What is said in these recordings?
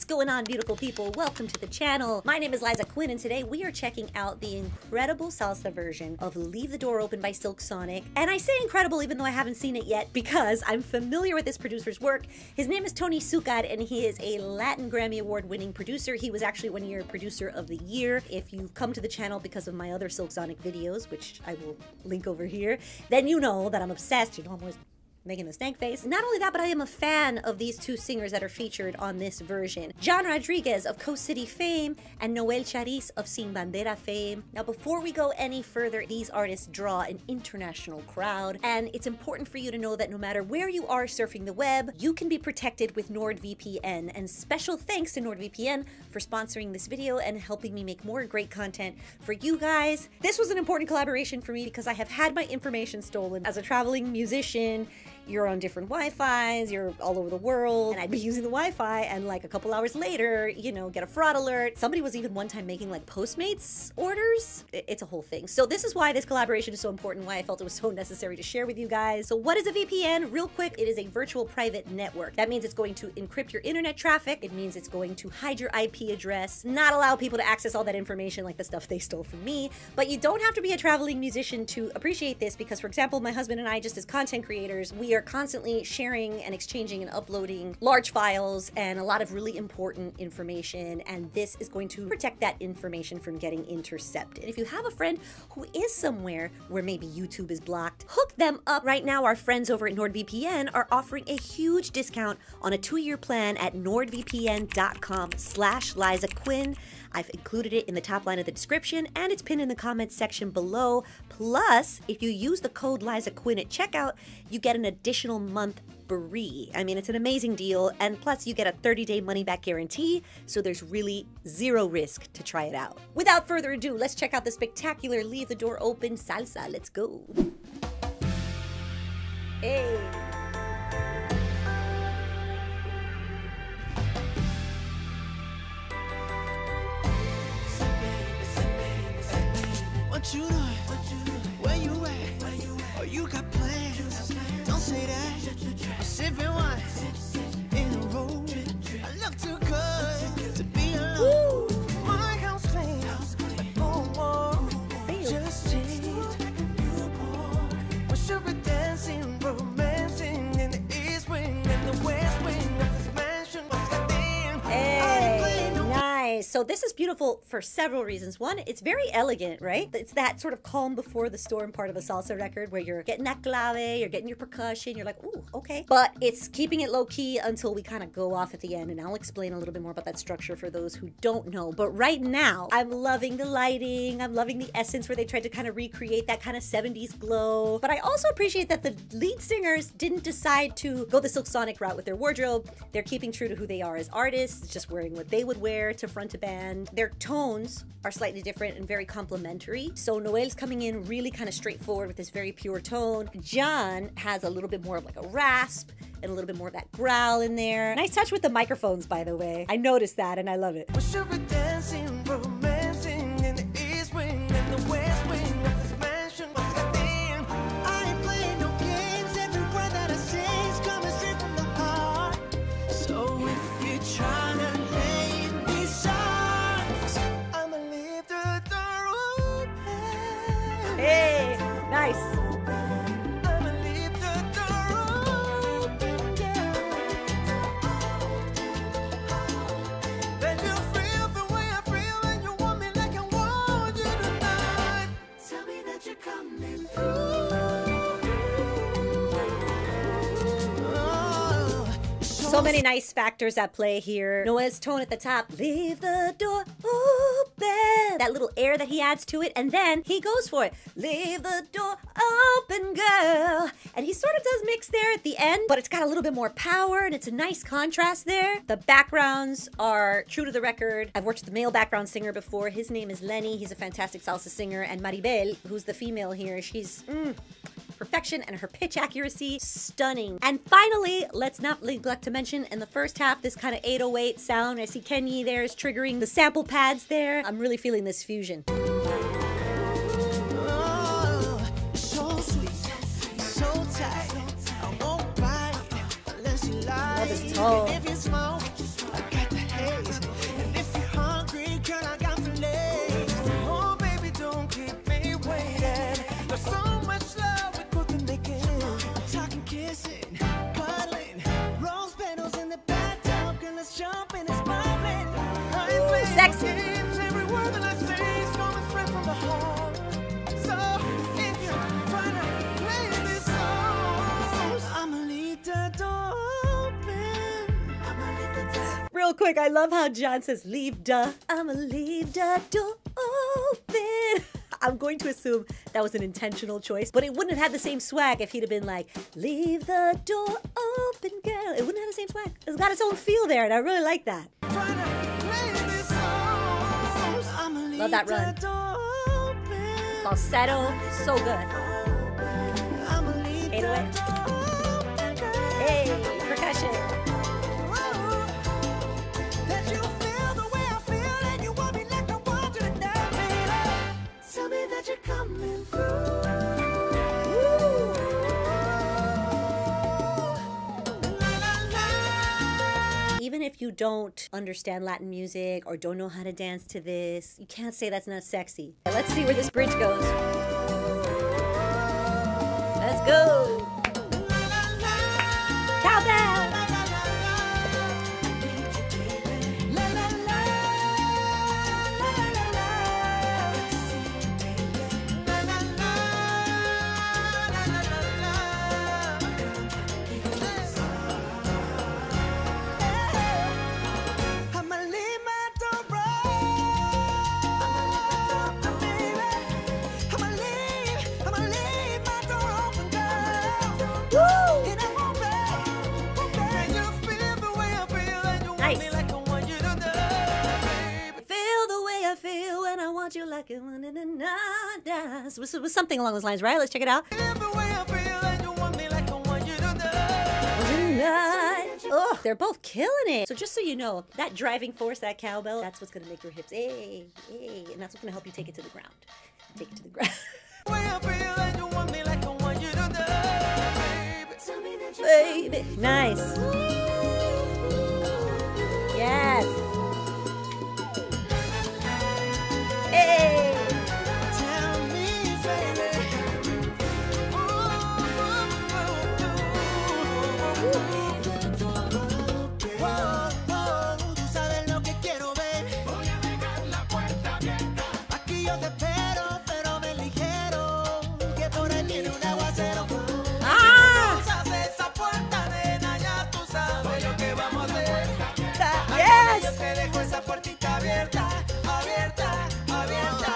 What's going on, beautiful people? Welcome to the channel. My name is Liza Quin, and today we are checking out the incredible salsa version of Leave the Door Open by Silk Sonic. And I say incredible even though I haven't seen it yet because I'm familiar with this producer's work. His name is Tony Succar, and he is a Latin Grammy Award winning producer. He was actually one year Producer of the Year. If you've come to the channel because of my other Silk Sonic videos, which I will link over here, then you know that I'm obsessed. You know, I'm always making the stank face. Not only that, but I am a fan of these two singers that are featured on this version. John Rodriguez of Coast City fame and Noel Schajris of Sin Bandera fame. Now, before we go any further, these artists draw an international crowd, and it's important for you to know that no matter where you are surfing the web, you can be protected with NordVPN. And special thanks to NordVPN for sponsoring this video and helping me make more great content for you guys. This was an important collaboration for me because I have had my information stolen. As a traveling musician, you're on different Wi-Fis, you're all over the world, and I'd be using the Wi-Fi, and like a couple hours later, you know, get a fraud alert. Somebody was even one time making like Postmates orders. It's a whole thing. So this is why this collaboration is so important, why I felt it was so necessary to share with you guys. So what is a VPN? Real quick, it is a virtual private network. That means it's going to encrypt your internet traffic. It means it's going to hide your IP address, not allow people to access all that information like the stuff they stole from me. But you don't have to be a traveling musician to appreciate this because, for example, my husband and I, just as content creators, we are constantly sharing and exchanging and uploading large files and a lot of really important information, and this is going to protect that information from getting intercepted. If you have a friend who is somewhere where maybe YouTube is blocked, hook them up. Right now, our friends over at NordVPN are offering a huge discount on a 2-year plan at nordvpn.com/Liza Quin. I've included it in the top line of the description, and it's pinned in the comments section below. Plus, if you use the code Liza Quin at checkout, you get an additional month free. I mean, it's an amazing deal, and plus you get a 30-day money-back guarantee, so there's really zero risk to try it out. Without further ado, let's check out the spectacular Leave the Door Open salsa. Let's go. Hey. What you doing? Where you at? Oh, you got plans? Don't say that. I'm sipping wine in a row. I look too good to be alone. My house clean, just changed. We should be dancing, romancing in the east wing and the west wing of this mansion. Hey, nice. So this is beautiful for several reasons. One, it's very elegant, right? It's that sort of calm before the storm part of a salsa record where you're getting that clave, you're getting your percussion, you're like, ooh, okay. But it's keeping it low key until we kind of go off at the end, and I'll explain a little bit more about that structure for those who don't know. But right now, I'm loving the lighting, I'm loving the essence where they tried to kind of recreate that kind of 70s glow. But I also appreciate that the lead singers didn't decide to go the Silk Sonic route with their wardrobe. They're keeping true to who they are as artists, just wearing what they would wear to front to band. Their tones are slightly different and very complementary. So Noel's coming in really kind of straightforward with this very pure tone. John has a little bit more of like a rasp and a little bit more of that growl in there. Nice touch with the microphones, by the way. I noticed that and I love it. We should be dancing, romancing in the east wing and the west wing of this mansion. I ain't playing no games. Every word that I say is coming straight from the heart. So if you're trying to lay me songs, I'ma leave the door open. Hey, nice. I'ma leave the door open, yeah. Then you feel the way I feel, and you want me like I want you tonight. Tell me that you're coming through. Oh, So many nice factors at play here. Noel's tone at the top, leave the door open. That little air that he adds to it, and then he goes for it. Leave the door open, girl. And he sort of does mix there at the end, but it's got a little bit more power, and it's a nice contrast there. The backgrounds are true to the record. I've worked with the male background singer before. His name is Lenny. He's a fantastic salsa singer. And Maribel, who's the female here, she's perfection, and her pitch accuracy, stunning. And finally, let's not neglect to mention, in the first half, this kind of 808 sound. I see Kenny there is triggering the sample pads there. I'm really feeling this fusion. oh, so sweet, so tight. I won't bite unless you lie. Love this tone. If you smoke, I got the hair. jumping, it's bubbling. I ain't playing sexy. no games. Every word that I say is coming straight from the heart. So if you're trying to play this song, I'ma leave the door open. I'ma leave the door. Real quick, I love how John says, leave the, I'ma leave the door open. I'm going to assume that was an intentional choice, but it wouldn't have had the same swag if he'd have been like, leave the door open, girl. It wouldn't have the same swag. It's got its own feel there, and I really like that. Trying to play this song, I'ma leave Love that run. the door open. Falsetto, so good. I'ma leave 808. the door open, girl. Hey, percussion. That you feel the way I feel and you want me like I want you to know, baby. Tell me that you're coming through. La, la, la. Even if you don't understand Latin music or don't know how to dance to this, you can't say that's not sexy. Let's see where this bridge goes. Let's go. Cowbell. I'ma leave my door open, baby. I'ma leave my door open, girl. Woo! And I won't beg. Can you feel the way I feel and you want Nice. me like I want you to know, baby? Feel the way I feel and I want you like it. This was something along those lines, right? Let's check it out. Feel the way I feel and you want me like I want you to know. Oh, they're both killing it. So just so you know, that driving force, that cowbell, that's what's gonna make your hips, hey, hey, and that's what's gonna help you take it to the ground. Take it to the ground. Way I feel and you want me like I want you to know, baby. Tell me that you Baby, nice. Yes. Hey. tell me, baby. Tú sabes lo que quiero ver. Voy a dejar la puerta abierta. Aquí yo te espero, pero ven ligero, que por ahí viene un aguacero. Ah. Cruzas esa puerta, nena, ya tú sabes lo que vamos a hacer. Yes. Yo te dejo esa puertita abierta, abierta, abierta.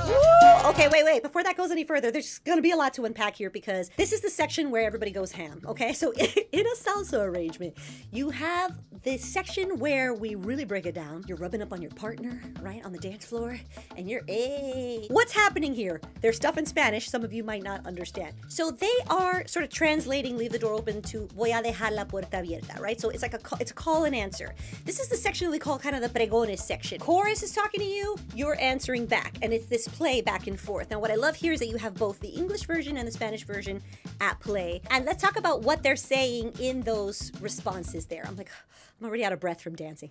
Woo! Okay, wait. Before that goes any further, there's gonna be a lot to unpack here because this is the section where everybody goes ham, okay? So in a salsa arrangement, you have this section where we really break it down. You're rubbing up on your partner, right, on the dance floor, and you're, hey. What's happening here? There's stuff in Spanish some of you might not understand. So they are sort of translating leave the door open to voy a dejar la puerta abierta, right? So it's like it's a call and answer. This is the section we call kind of the Pregones section. Chorus is talking to you, you're answering back, and it's this play back and forth. Now what I love here is that you have both the English version and the Spanish version at play. And let's talk about what they're saying in those responses there. I'm already out of breath from dancing.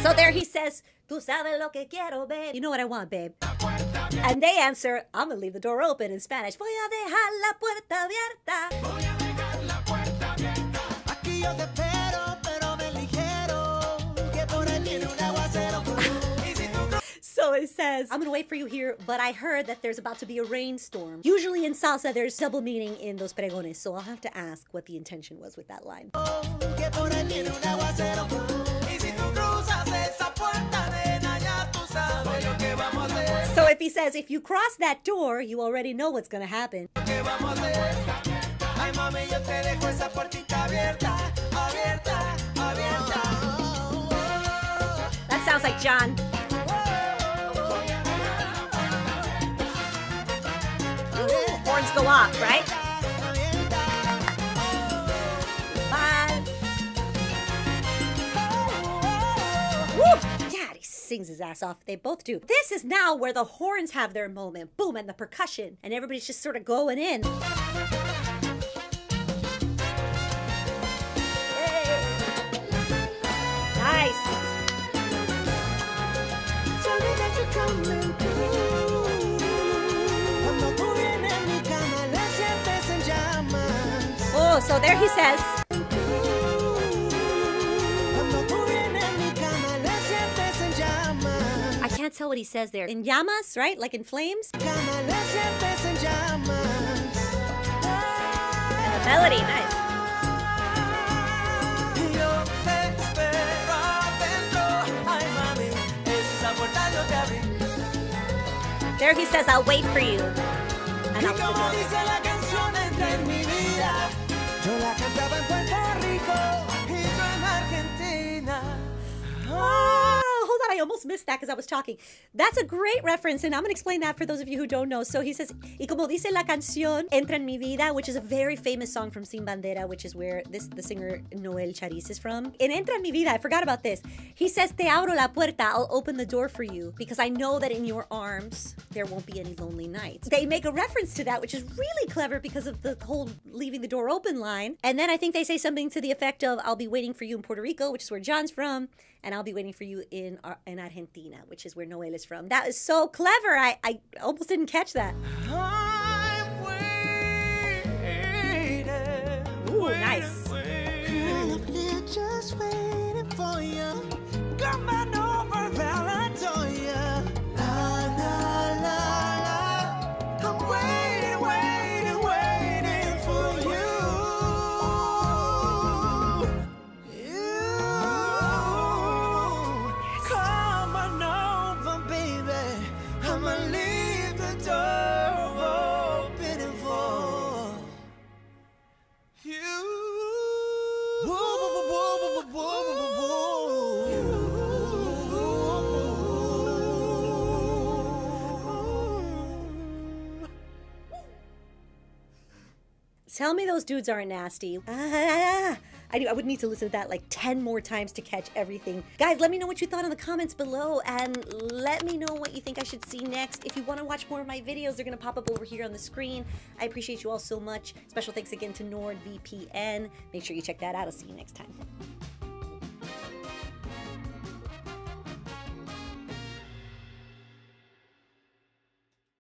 So there he says, tú sabes lo que quiero, babe. You know what I want, babe. And they answer, I'm gonna leave the door open in Spanish. Voy a dejar la puerta abierta. Aquí yo te espero, pero ven ligero, que por ahí viene un aguacero. Y si tú So it says, I'm gonna wait for you here, but I heard that there's about to be a rainstorm. Usually in salsa, there's double meaning in those pregones, so I'll have to ask what the intention was with that line. que por ahí viene un aguacero. Y si tú cruzas esa puerta, nena, ya tú sabes lo que vamos a hacer. So if he says, if you cross that door, you already know what's gonna happen. ¿Qué vamos a hacer? Ay, mami, yo te dejo esa puertita abierta, abierta, abierta. That sounds like John. Horns go off, right? Bye. Woo! God, he sings his ass off. They both do. This is now where the horns have their moment. Boom, and the percussion. And everybody's just sort of going in. Hey. Nice. Tell me that you're coming through. Oh, so there he says. I can't tell what he says there. In llamas, right? Like in flames? And the melody, nice. There he says, I'll wait for you. And I'll hold on, I almost missed that because I was talking. That's a great reference, and I'm going to explain that for those of you who don't know. So he says, y como dice la canción, entra en mi vida, which is a very famous song from Sin Bandera, which is where the singer Noel Schajris is from. In Entra en mi vida, I forgot about this. He says, te abro la puerta, I'll open the door for you, because I know that in your arms, there won't be any lonely nights. They make a reference to that, which is really clever because of the whole leaving the door open line. And then I think they say something to the effect of, I'll be waiting for you in Puerto Rico, which is where John's from, and I'll be waiting for you in Argentina, which is where Noel is from. That is so clever. I almost didn't catch that. I'm waiting. Ooh, nice. Girl, I'm here just waiting for you. Come on over, girl, I adore you. La, la, la, la. I'm waiting, waiting, waiting for you. Come on over, baby. I'ma leave the door open for you. Tell me those dudes aren't nasty. I would need to listen to that like 10 more times to catch everything. Guys, let me know what you thought in the comments below, and let me know what you think I should see next. If you want to watch more of my videos, they're going to pop up over here on the screen. I appreciate you all so much. Special thanks again to NordVPN. Make sure you check that out. I'll see you next time.